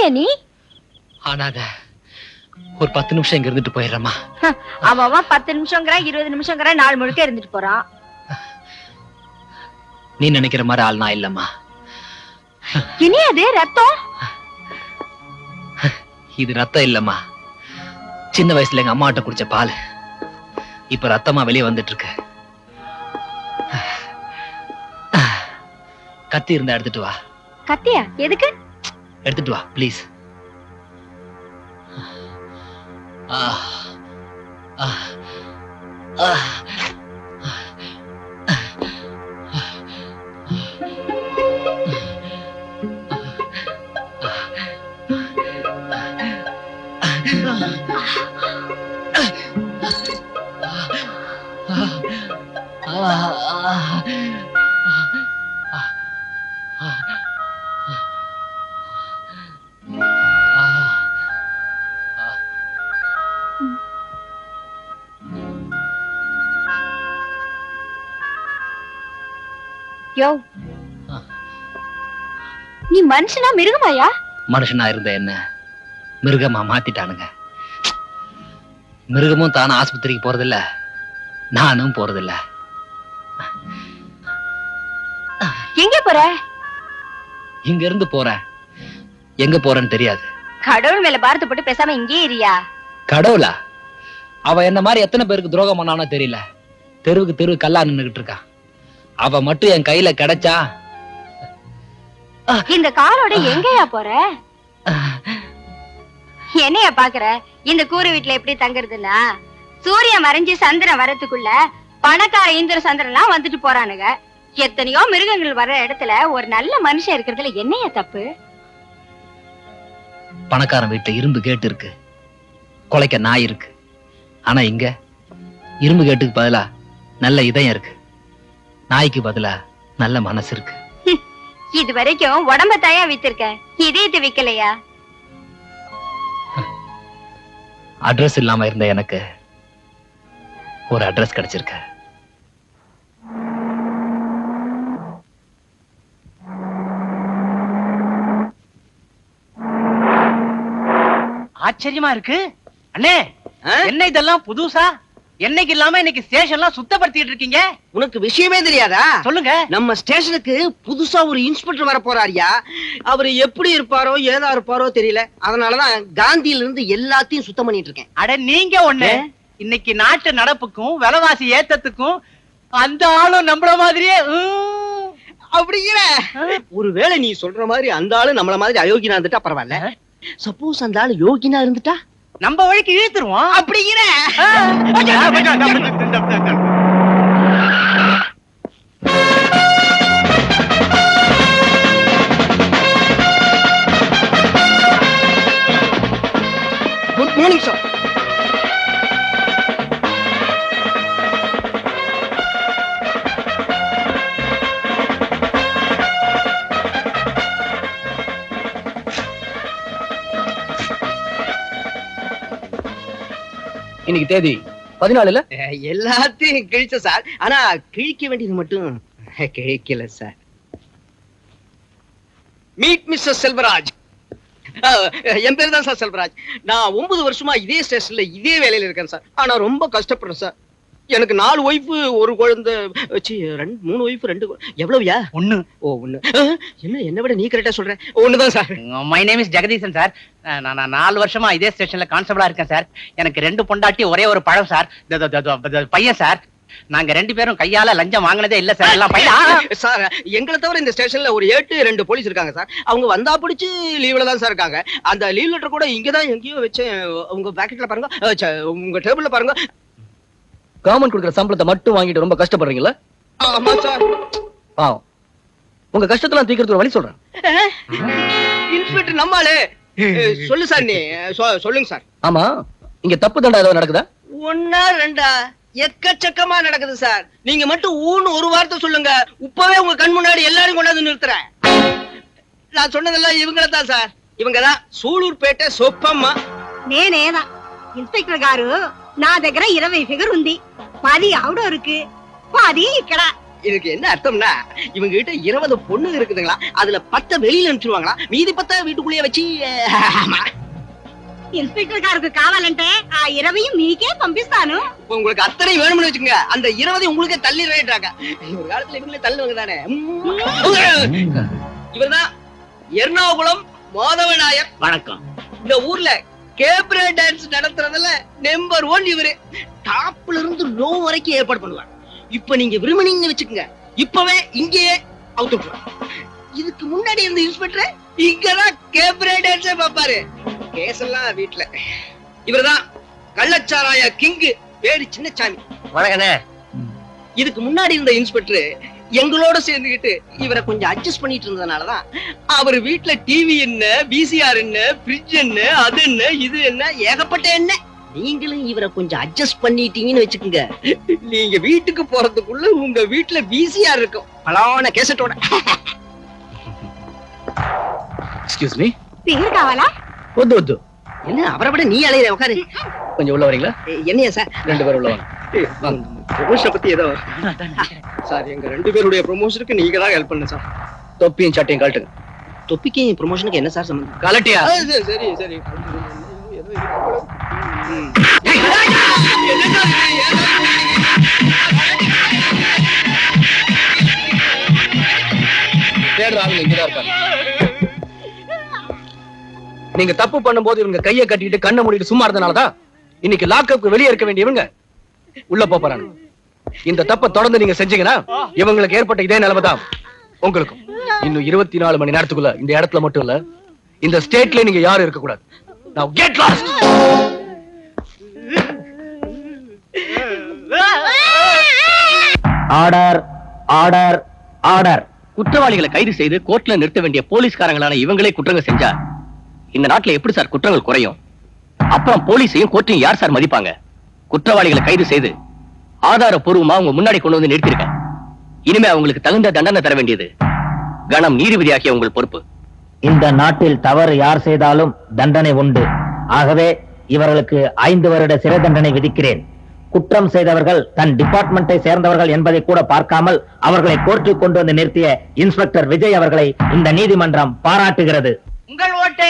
யாரையா நீ? ஆனாத ஒரு 10 நிமிஷம் இங்க இருந்துட்டு போயிடுறமா. அவன் 10 நிமிஷம்ங்கற 20 நிமிஷம்ங்கற நாள் முழுக்க இருந்துட்டு போறான். நீ நினைக்கிற மாதிரி ஆள் நான் இல்லம்மா. இனி அது ரத்தம்? இது ரத்தம் இல்லம்மா. சின்ன வயசுல எங்க அம்மாட்ட குடிச்ச பால் இப்ப ரத்தமா வெளியே வந்துட்டு இருக்கு. கத்தி இருந்தா எடுத்துட்டு வா. கத்தியா? எதுக்கு? எடுத்துட்டு வா ப்ளீஸ். யோ, நீ மனுஷனா மிருகமாயா? மனுஷனா இருந்த என்ன மிருகமா மாத்திட்டானுங்க. மிருகமும் தானும் ஆஸ்பத்திரிக்கு போறதில்ல, நானும் போறதில்ல. எங்க போற? இங்க இருந்து போறேன். எங்க போறேன்னு தெரியாது. கடவுள் மேல பாரத்தை போட்டு பேசாம இங்கே இருயா. கடவுளா? அவ என்ன மாதிரி எத்தனை பேருக்கு துரோகம் பண்ணானோ தெரியல. தெருவுக்கு தெருவு கல்லா நின்னுகிட்டு இருக்கா. அவ மட்டும் என் கையில கிடைச்சா. இந்த காலோட எங்கயா போற? என்னையா பாக்குற? இந்த கூரை வீட்டுல எப்படி தங்குறதுன்னா, சூரியன் மறைஞ்சு சந்திரன் வரத்துக்குள்ள பணக்கார இந்திர சந்திரன்லாம் வந்துட்டு போறானுங்க. எத்தனையோ மிருகங்கள் வர்ற இடத்துல ஒரு நல்ல மனுஷன் இருக்கிறதுல என்னையா தப்பு? பணக்காரன் வீட்டுல இரும்பு கேட்டு இருக்கு, கொலைக்க நாய் இருக்கு. ஆனா இங்க இரும்பு கேட்டுக்கு பதிலா நல்ல இதயம் இருக்கு, நாய்க்கு பதிலா நல்ல மனசு இருக்கு. இது வரைக்கும் உடம்ப தாயா வித்திருக்க, இதயத்தை விக்கலையா? அட்ரஸ் இல்லாம இருந்த எனக்கு ஒரு அட்ரஸ் கிடைச்சிருக்கு. ஆச்சரியமா இருக்கு அண்ணே. என்ன இதெல்லாம் புதுசா? என்னைக்கு இல்லாம இன்னைக்கு ஸ்டேஷன்லாம் சுத்தப்படுத்திட்டு இருக்கீங்க. உனக்கு விஷயமே தெரியாதா? சொல்லுங்க. நம்ம ஸ்டேஷனுக்கு புதுசா ஒரு இன்ஸ்பெக்டர் வர போறாரியா. அவரு எப்படி இருப்பாரோ ஏதா இருப்பாரோ தெரியல. அதனாலதான் காந்தியில இருந்து எல்லாத்தையும் சுத்தம் பண்ணிட்டு இருக்கேன். அட நீங்க ஒண்ணு, இன்னைக்கு நாட்டு நடப்புக்கும் விலைவாசி ஏத்தத்துக்கும் அந்த ஆளும் நம்மள மாதிரியே அப்படிங்கிற. ஒருவேளை நீ சொல்ற மாதிரி அந்த ஆளு நம்மள மாதிரி அயோக்கியனா இருந்துட்டா பரவாயில்ல. சப்போஸ் அந்த ஆளு யோகினா இருந்துட்டா நம்ம வழிக்கு இழுத்துருவோம். அப்படிங்கிற. Good morning sir. இன்னைக்கு தேதி 14. எல்லாத்தையும் கிழிச்ச சார். ஆனா கிழிக்க வேண்டியது மட்டும் கிழிக்கல சார். Meet mister Selvaraj. என் பேர் தான் சார் செல்வராஜ். நான் 9 வருஷமா இதே ஸ்டேஷன்ல இதே வேலையில இருக்கேன் சார். ஆனா ரொம்ப கஷ்டப்படுறேன் சார். எனக்கு 4 ஒய்ஃப், ஒரு குழந்தை, 3 ஒய்ஃப், 2. எவ்வளவுயா? 1. ஓ 1. என்ன விட நீ கரெக்டா சொல்ற. 1 தான் sir. My name is Jagadeesan sir. நான் 4 வருஷமா இதே ஸ்டேஷன்ல கான்ஸ்டபிளா இருக்கேன் சார். எனக்கு 2 பொண்டாட்டி, ஒரே ஒரு பழம் சார். பையன் சார். நாங்க 2 பேரும் கையால லஞ்சம் வாங்கினதே இல்ல சார். எல்லாம் பையன் சார். எங்களை தவிர இந்த ஸ்டேஷன்ல ஒரு 8-2 போலீஸ் இருக்காங்க சார். அவங்க வந்தா பிடிச்சு லீவ்ல தான் சார் இருக்காங்க. அந்த லீவ் லெட்டர் கூட இங்கதான் எங்கேயோ வச்சேன். உங்க பாக்கெட்ல பாருங்க, உங்க டேபிள்ல பாருங்க. கவர்மெண்ட் கொடுக்குற சம்பளத்தை மட்டும் வாங்கிட்டு ரொம்ப கஷ்டப்படுறீங்களா? ஆமா சார். பாவம். உங்க கஷ்டத்தெல்லாம் தீர்க்கறதுக்கு ஒரு வழி சொல்றேன். இன்ஸ்பெக்டர் நம்மாலே. சொல்லு சார். நீ சொல்லுங்க சார். ஆமா, இங்க தப்பு தண்டா ஏதாவது நடக்குதா? 1 2 எக்கச்சக்கமா நடக்குது சார். நீங்க மட்டும் ஊன்னு ஒரு வார்த்தை சொல்லுங்க, இப்பவே உங்க கண் முன்னாடி எல்லாரும் கொண்டாந்து நிறுத்துறேன். நான் சொன்னதெல்லாம் இவங்கள தான் சார். இவங்கதான் సూళూరుపేట సొప్పమ్మ. నేనేదా ఇన్స్పెక్టర్ గారు, నా దగ్గర 20 ఫిగర్ ఉంది. 10 అవుట్డోర్కి, 10 ఇక్కడ. இதுக்கு என்ன அர்த்தம்னா இவங்க கிட்ட 20 பொண்ணு இருக்குதுங்களா, அதுல 10 வெளியில அனுப்பிச்சிருவாங்களா, மீதி 10 வீட்டுக்குள்ளேயே வச்சு. ఇన్స్పెక్టర్ గారికి కావాలంటే ఆ 20 మీకే పంపిస్తాను. உங்களுக்கு அத்தனை வேணும்னு வச்சுங்க, அந்த 20 உங்களுக்கே தள்ளிடுறாங்க. ஒரு காலத்துல இவங்களே தள்ளுவாங்க தானே. இவர்தான் எர்ணாகுளம் மாதவ நாயர். வணக்கம். இந்த ஊர்ல கேப்ரே டான்ஸ் நடத்துறதுல நம்பர் 1 இவரு. டாப்ல இருந்து லோ வரைக்கும் ஏற்பாடு பண்ணுவாங்க. இப்ப நீங்க விரும்பினீங்கன்னு வச்சுக்கோங்க, இப்பவே இங்கேயே அவுட் விட்டுருவாங்க. இதுக்கு முன்னாடி இருந்த இன்ஸ்பெக்டர் இங்கதான் கேப்ரே டான்ஸே பாப்பாரு. கேஸ் எல்லாம் வீட்டுல. இவர்தான் கள்ளச்சாராய கிங்கு, பேரு சின்னசாமி. வணக்கண்ணே. இதுக்கு முன்னாடி இருந்த இன்ஸ்பெக்டர் எங்களோட சேர்ந்துகிட்டு இவரை கொஞ்சம் அட்ஜஸ்ட் பண்ணிட்டு இருந்ததுனாலதான் அவர் வீட்டுல டிவி என்ன, விசிஆர் என்ன, ஃப்ரிட்ஜ் என்ன, அது என்ன, இது என்ன, ஏகப்பட்ட என்ன. நீங்களும் இவரை கொஞ்சம் அட்ஜஸ்ட் பண்ணிட்டீங்கன்னு வச்சுக்கோங்க, நீங்க வீட்டுக்கு போறதுக்குள்ள உங்க வீட்டுல விசிஆர் இருக்கும், பலான கேசட்டோட. Excuse me. బిగర్ కావాలా? వద్దు వద్దు. என்ன அவரை விட நீ அலையிற, உட்காரு. கொஞ்சம் உள்ள வரீங்களா? என்னையா சார்? 2 பேர் உள்ள வாங்க. ப்ரொமோஷனை பத்தி ஏதோ சார், எங்க 2 பேருடைய ப்ரொமோஷனுக்கு நீங்க தான் ஹெல்ப் பண்ணு சார். தொப்பியும் சட்டையும் கழட்டுங்க. தொப்பிக்கு ப்ரொமோஷனுக்கு என்ன சார் சம்பந்தம்? கலட்டியா? சரி சரி. நீங்க தப்பு பண்ணும்போது இவங்க கையை கட்டிட்டு கண்ணை மூடிட்டு சும்மா இருந்தனாலதான் இன்னைக்கு லாக்அப்க்கு வெளியே இருக்க வேண்டியவங்க உள்ள போறாங்க. இந்த தப்பை தொடர்ந்து நீங்க செஞ்சீங்கன்னா இவங்களுக்கு ஏற்பட்ட இதே நிலைமைதான் உங்களுக்கும். இன்னும் 24 மணி நேரத்துக்குள்ள இந்த இடத்துல மட்டும் இல்ல, இந்த ஸ்டேட்ல நீங்க யாரும் இருக்க கூடாது. Now get lost. Order order order. குற்றவாளிகளை கைது செய்து கோர்ட்ல நிறுத்த வேண்டிய போலீஸ்காரங்களான இவங்களே குற்றங்கள் செஞ்சா இந்த நாட்டுல எப்படி சார் குற்றங்கள் குறையும்? அப்புறம் போலீஸையும் கோர்ட்டையும் யார் சார் மதிப்பாங்க? குற்றவாளிகளை கைது செய்து ஆதாரப்பூர்வமா அவங்க முன்னாடி கொண்டு வந்து நிறுத்திருக்கேன். இனிமே அவங்களுக்கு தகுந்த தண்டனை தர வேண்டியது கணம் நீதிபதியாகிய உங்கள் பொறுப்பு. இந்த நாட்டில் தவறு யார் செய்தாலும் தண்டனை உண்டு. ஆகவே இவர்களுக்கு 5 வருட சிறை தண்டனை விதிக்கிறேன். குற்றம் செய்தவர்கள் தன் டிபார்ட்மெண்டை சேர்ந்தவர்கள் என்பதை கூட பார்க்காமல் அவர்களை கோர்ட்டுக்கு கொண்டு வந்து நிறுத்திய இன்ஸ்பெக்டர் விஜய் அவர்களை இந்த நீதிமன்றம் பாராட்டுகிறது. உங்கள் ஓட்டு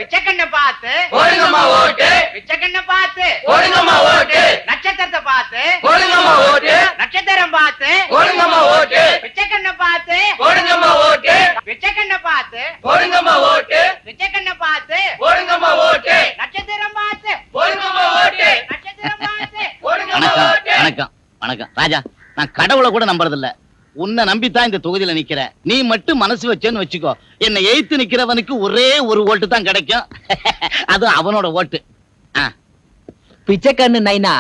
விச்சக்கண்ணை பார்த்து போடுங்கம்மா ஓட்டு. விச்சக்கண்ணை பார்த்து போடுங்கம்மா ஓட்டு. நட்சத்திரத்தை பார்த்து போடுங்கம்மா ஓட்டு. நட்சத்திரம் பார்த்து போடுங்கம்மா ஓட்டு. விச்சக்கண்ணை பார்த்து போடுங்கம்மா ஓட்டு. விச்சக்கண்ணை பார்த்து போடுங்கம்மா ஓட்டு. விச்சக்கண்ணை பார்த்து போடுங்கம்மா ஓட்டு. நட்சத்திரம் பார்த்து போடுங்கம்மா ஓட்டு. நட்சத்திரம் பார்த்து போடுங்கம்மா ஓட்டு. வணக்கம் வணக்கம் ராஜா. நான் கடவுளை கூட நம்புறது இல்ல, உன்னை நம்பித்தான் இந்த தொகுதியில நிக்கிற. நீ மட்டும் மனசு வச்சேன்னு வச்சுக்கோ, என்னை எய்த்து நிக்கிறவனுக்கு ஒரே ஒரு ஓட்டு தான் கிடைக்கும். அது அவனோட ஓட்டு. பிச்சைக்கண்ணு நைனா,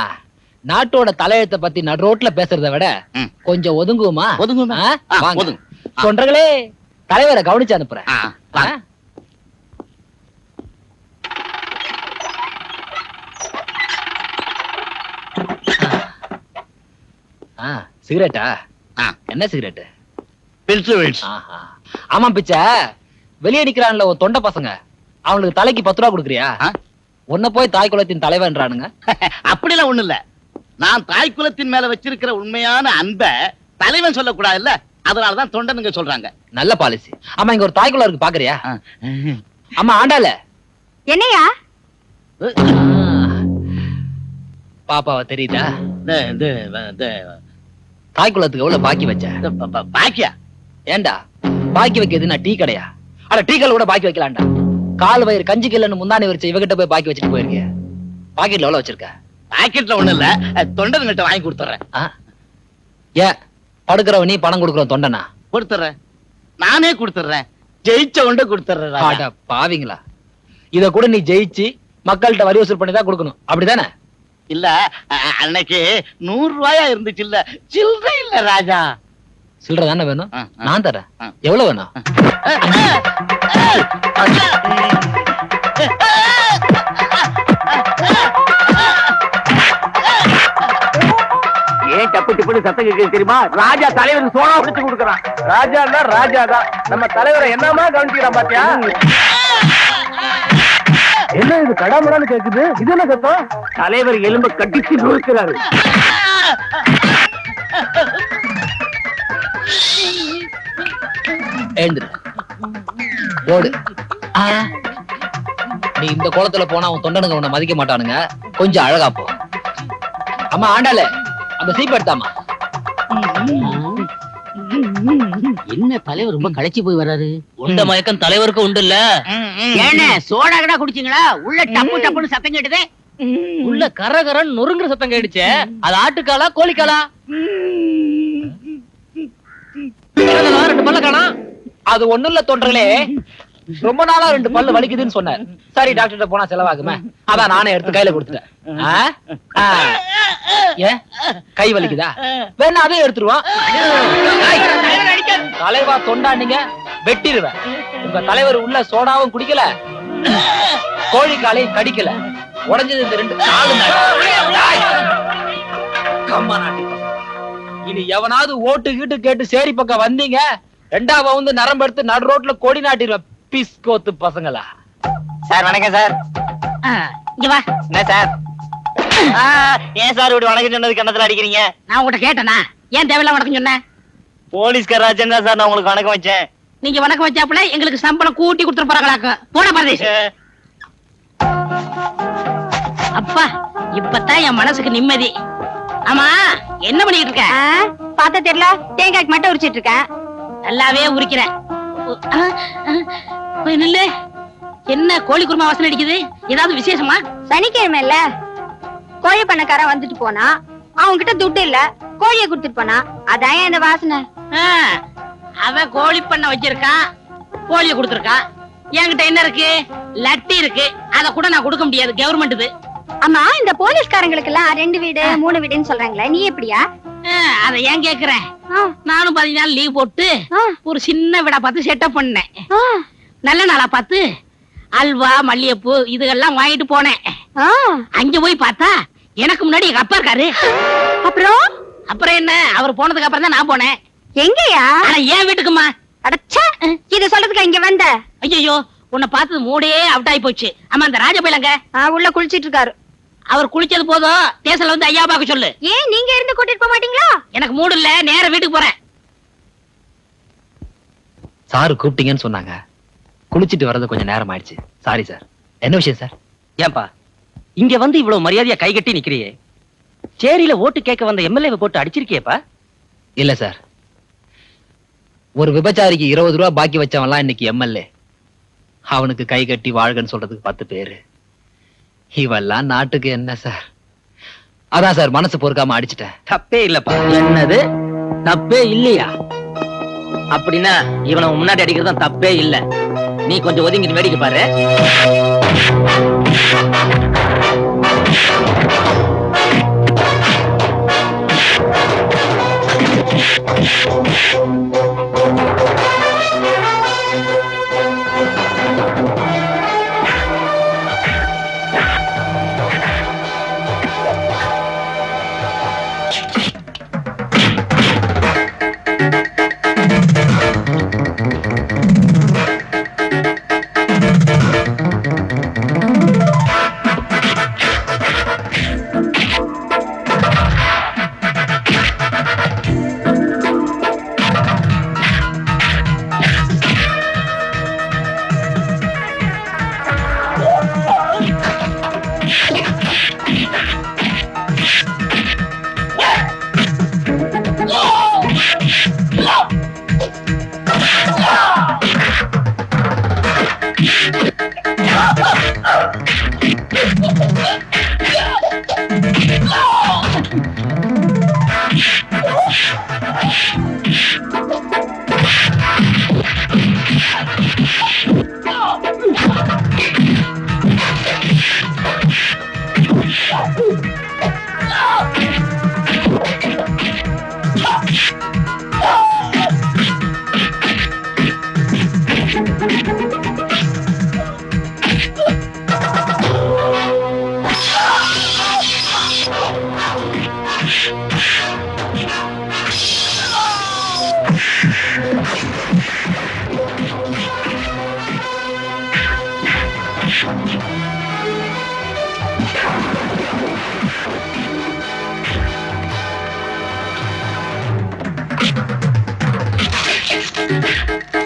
நாட்டோட தலையெழுத்தை பத்தி நடு ரோட்ல பேசுறதை விட கொஞ்சம் ஒதுங்குமா? ஒதுங்குமா? வாங்க. ஒதுங்கு. தொண்டர்களே, தலைவரை கவனிச்சு அனுப்புறேன். சிகரெட்டா? என்ன சிகரெட்? ஆமா பிச்சை, வெளியே நிக்கிறான்ல ஒரு தொண்டை பசங்க, அவங்களுக்கு தலைக்கு 10 ரூபா கொடுக்குறியா? உன்ன போய் தாய் குலத்தின் தலைவன்றானுங்க. அப்படிலாம் ஒண்ணு இல்ல, நான் தாய் குலத்தின் மேல வச்சிருக்கிற உண்மையான அன்பை தலைவன் சொல்லக்கூடாது இல்ல, அதனாலதான் தொண்டனுங்க சொல்றாங்க. நல்ல பாலிசி. ஆமா, இங்க ஒரு தாய் குலம் இருக்கு, பாக்குறியா? ஆமா ஆண்டால என்னையா பாப்பாவ தெரியுதா? தாய் குலத்துக்கு எவ்வளவு பாக்கி வச்ச? பாக்கியா? ஏண்டா பாக்கி வைக்கிறது நான் டீ கடையா? அட டீ கல்ல கூட பாக்கி வைக்கலாம்டா. கால் வயிறு கஞ்சி கில்லன்னு முந்தானி வச்சு இவகிட்ட போய் பாக்கி வச்சுட்டு போயிருக்க. பாக்கெட்ல எவ்வளவு வச்சிருக்க? பாக்கெட்ல ஒண்ணு இல்ல, தொண்டன்கிட்ட வாங்கி கொடுத்துறேன். ஏன் படுக்கிறவ நீ பணம் கொடுக்குற தொண்டனா? கொடுத்துறேன், நானே கொடுத்துறேன். ஜெயிச்ச உண்ட கொடுத்துறேன். பாவீங்களா, இத கூட நீ ஜெயிச்சு மக்கள்கிட்ட வரி வசூல் பண்ணி தான் கொடுக்கணும், அப்படிதானே? இல்ல, அன்னைக்கு 100 ரூபாயா இருந்துச்சு இல்ல, சில்லறை இல்ல ராஜா. சில்லறை தானே வேணும், நான் தரேன். எவ்வளவு வேணும்? ஏன் டப்பு டிப்புன்னு சத்தம் கேட்குது தெரியுமா? ராஜா தலைவருக்கு சோனா பிடிச்சு கொடுக்குறான். ராஜா ராஜாதான் நம்ம தலைவரை என்னமா கவனிக்கிறான் பாத்தியா? என்ன இது கடாமடான்னு கேக்குது? இது என்ன சத்தம்? தலைவர் எலும்ப கட்டிச்சு நுழைக்கிறாரு. எழுந்துரு ஓடு. நீ இந்த கோலத்துல போனா உன் தொண்டனுங்க உன்னை மதிக்க மாட்டானுங்க. கொஞ்சம் அழகா போ. அம்மா ஆண்டாள அந்த சீப் எடுத்தாமா. என்ன தலைவர் ரொம்ப களைச்சி போய் வர்றாரு? உண்ட மயக்கம் தலைவருக்கு உண்டு இல்ல? ஏனே சோடா கடா குடிச்சீங்களா? உள்ள டப்பு டப்புன்னு சத்தம் கேட்டுதே. உள்ள கரகரன் நொறுங்குற சத்தம் கேட்டுச்சே. அது ஆட்டுக்காலா கோழிக்காலா? ரெண்டு பல்ல காணா. அது ஒண்ணும் இல்ல தொண்டர்களே, ரொம்ப நாளா 2 பல்லு வலிக்குதுன்னு சொன்னார். சரி டாக்டர் போனா செலவாகுமே, அதான் நானே எடுத்து கையில கொடுத்துட்டேன். ஏன் கை வலிக்குதா? வேணா அதையும் எடுத்துருவான். தலைவா தொண்டாண்டிங்க வெட்டிடுவேன். உங்க தலைவர் உள்ள சோடாவும் குடிக்கல, கோழிக்காலையும் கடிக்கல. உடஞ்சது இந்த 2 காலும். இனி எவனாவது ஓட்டு கீட்டு கேட்டு சேரி பக்கம் வந்தீங்க, 2ஆவது வந்து நரம்பு எடுத்து நடு ரோட்ல கொடி நாட்டிடுவேன். பிஸ்கோத்து பசங்களா. சார் வணக்கம் சார். இங்க வா. என்ன சார்? ஏன் சார் இப்படி வணக்கம் சொன்னது கண்ணத்துல அடிக்கிறீங்க? நான் உங்ககிட்ட கேட்டேனா? ஏன் தேவையில்லாம் வணக்கம் சொன்ன? போலீஸ்கார ராஜன் தான் சார் நான் உங்களுக்கு வணக்கம் வச்சேன். நீங்க வணக்கம் வச்சாப்புல எங்களுக்கு சம்பளம் கூட்டி கொடுத்துட்டு போறாங்களாக்க. போன பரதேஷ். அப்பா இப்பதான் என் மனசுக்கு நிம்மதி. ஆமா என்ன பண்ணிட்டு இருக்க? பார்த்தா தெரியல, தேங்காய்க்கு மட்டும் உரிச்சிட்டு இருக்கேன். நல்லாவே உரிக்கிறேன். நில்லு. என்ன கோழி குருமா வாசனை அடிக்குது? ஏதாவது விசேஷமா? சனிக்கிழமை இல்ல, கோழி பண்ணக்காரன் வந்துட்டு போனா, அவங்க கிட்ட துட்டு இல்ல, கோழிய குடுத்துட்டு போனா, அதான் இந்த வாசனை. அவன் கோழி பண்ண வச்சிருக்கான், கோழிய கொடுத்திருக்கான். என்கிட்ட என்ன இருக்கு? லட்டி இருக்கு. அத கூட நான் கொடுக்க முடியாது, கவர்மெண்ட். ஆமா, இந்த போலீஸ்காரங்களுக்கு எல்லாம் 2 வீடு 3 வீடுன்னு சொல்றாங்களே, நீ எப்படியா? அத ஏன் கேக்குறேன்? நானும் 10 நாள் லீவ் போட்டு ஒரு சின்ன வீடா பார்த்து செட்டப் பண்ணேன். நல்ல நாளா பார்த்து அல்வா மல்லிகைப்பூ இதெல்லாம் வாங்கிட்டு போனேன். அங்க போய் பார்த்தா எனக்கு முன்னாடி எங்க அப்பா இருக்காரு. அப்புறம் என்ன, அவர் போனதுக்கு அப்புறம் தான் நான் போனேன். எங்கயா? ஏன் வீட்டுக்குமா? அடச்சே, இத சொல்றதுக்கு இங்க வந்த? ஐயோ, உன்னை பார்த்தது மூடே அவுட் ஆகி போச்சு. ஆமா, அந்த ராஜபைலங்க உள்ள குளிச்சிட்டு இருக்காரு. அவர் குளிச்சது போதும், தேசல வந்து ஐயா பாக்க சொல்லு. ஏன் நீங்க இருந்து கூட்டிட்டு போக மாட்டீங்களா? எனக்கு மூடு இல்ல, நேர வீட்டுக்கு போறேன். சாரு கூப்பிட்டீங்கன்னு சொன்னாங்க, குளிச்சிட்டு வர்றது கொஞ்சம் நேரம் ஆயிடுச்சு. Sorry sir. என்ன விஷயம் சார்? ஏன்பா இங்க வந்து இவ்வளவு மரியாதையா கை கட்டி நிக்கிறியே, சேரியில ஓட்டு கேட்க வந்த எம்எல்ஏவை போட்டு அடிச்சிருக்கியப்பா? இல்ல சார், ஒரு விபச்சாரிக்கு 20 ரூபாய் பாக்கி வச்சவன்லாம் இன்னைக்கு எம்எல்ஏ. அவனுக்கு கை கட்டி வாழ்கன்னு சொல்றதுக்கு 10 பேரு. இவெல்லாம் நாட்டுக்கு என்ன சார்? அதான் சார் மனசு பொறுக்காம அடிச்சிட்டேன். தப்பே இல்லப்பா. என்னது தப்பே இல்லையா? அப்படின்னா இவனை முன்னாடி அடிக்கிறது தான் தப்பே இல்ல. நீ கொஞ்சம் ஒதுங்கிட்டு வேடிக்கை பாரு.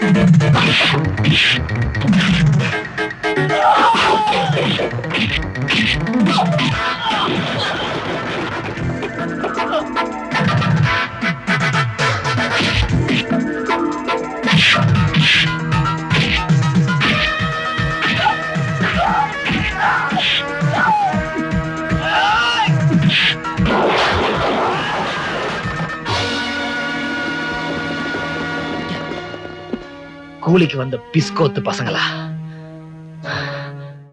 Thank you. கூலிக்கு வந்த பிஸ்கோத்து பசங்களா?